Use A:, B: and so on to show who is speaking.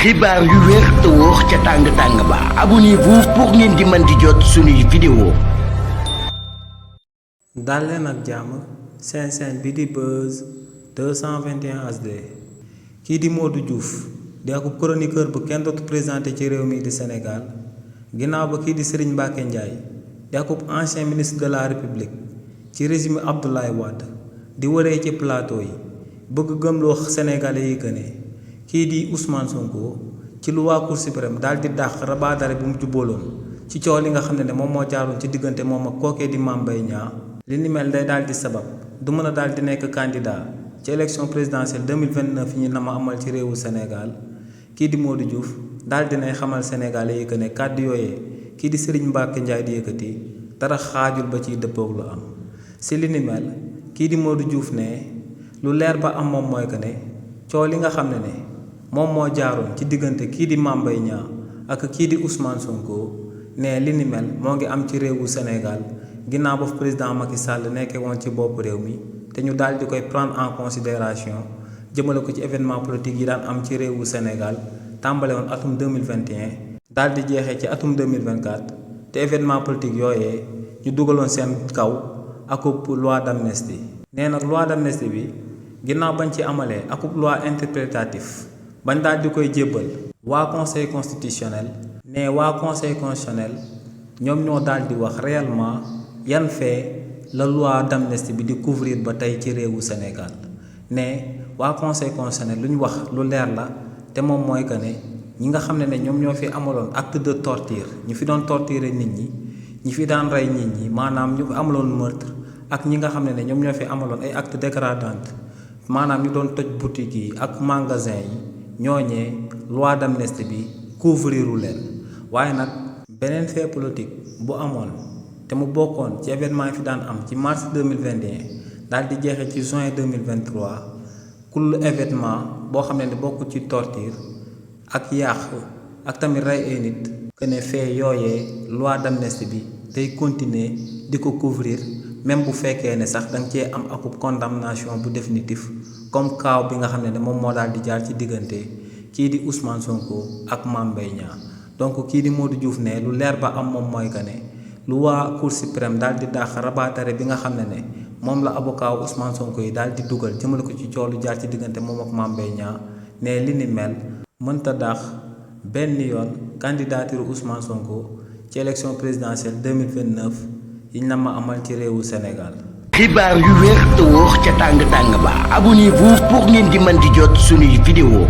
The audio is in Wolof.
A: xibaar yu wér te wóor ca tàng-tàng ba abonnez-vous pour ngeen di mën di jot suñuy vidéo.
B: dal leen ak jàmm seen chaîne bi di Buzz 221 HD kii di Modou Diouf di akub chroniqueur bu kenn dootu présenté ci réew mi di Sénégal ginnaaw ba kii di Serigne Mbacké Ndiaye di akub ancien ministre de la République ci régime Abdoulaye Wade di wëree ci plateau yi bëgg gëmloo Sénégalais yi que ne kii di Ousmane Sonko ci lu waa Cour suprême daal di dàq rabaadare bu mu jubbaloon ci coow li nga xam ne moom moo jaaroon ci diggante moom ak kookee di Mame Mbaye Niang li ni mel day daal di sabab du mën a daal di nekk candidat ci élection présidentielle 2029 yi ñu nama amal ci réewu Sénégal kii di Modou Diouf daal dinay xamal Sénégalais yi que ne kàddu yooyee kii di Serigne Mbacké Ndiaye di yëkkati dara xaajul ba ciy dëppoog lu am si li ni mel kii di Modou Diouf ne lu leer ba am moom mooy que ne coow li nga xam ne moom moo jaaroon ci diggante kii di Mame Mbaye Niang ak kii di Ousmane Sonko ne li ni mel moo ngi am ci réewu Sénégal ginnaaw ba président Macky Sall nekkee woon ci bopp réew mi te ñu daal di koy prendre en considération jëmale ko ci événement politique yi daan am ci réewu Sénégal tàmbale woon atum 2021 daal di jeexee ci atum 2024 te événement politique yooyee ñu dugaloon seen kaw akub loi d'amnistie nee nag loi d'amnistie bi ginnaaw bañ ci amalee akub loi interprétatif bañ daal di koy jébbal waa conseil constitutionnel ne waa conseil constitutionnel ñoom ñoo daal di wax réellement yan fait la loi d'amnistie bi di couvrir ba tey ci réewu Sénégal ne waa conseil constitutionnel lu ñu wax lu leer la te moom mooy que ne ñi nga xam ne ñoom ñoo fi amaloon acte de torture ñu fi doon torturer nit ñi fi daan rey nit ñi maanaam ñu fi amaloon meurtre ak ñi nga xam ne ñoom ñoo fi amaloon ay acte dégradant maanaam ñu doon toj boutique yi ak magasin yi ñooñee loi d'amnistie bi couvriru leen waaye nag beneen fait politique bu amoon te mu bokkoon ci événement yi fi daan am ci mars 2021 daal di jeexee ci juin 2023 kull événement boo xam ne bokk ci torture ak yàq ak tamit rey ay nit que ne fait yooyee loi d'amnistie bi day continuer di ko couvrir même bu fekkee ne sax danga cee am akub condamnation bu définitif comme kaaw bi nga xam ne moom moo daal di jaar ci diggante kii di Ousmane Sonko ak Mame Mbaye Niang donc kii di Modou Diouf ne lu leer ba am moom mooy que ne lu waa Cour suprême daal di dàq rabaatare bi nga xam ne moom la avocat Ousmane Sonko yi daal di dugal jëmale ko ci coow lu jaar ci diggante moom ak Mame Mbaye Niang ne li ni mel mënta dàq benn yoon candidature Ousmane Sonko ci élection présidentielle 2029 yiñ na ma amal ci réewu Sénégal.
A: xibaar yu wér te wóor ca tàng-tàng ba abonnez-vous pour ngeen di mën di jot suñuy vidéo.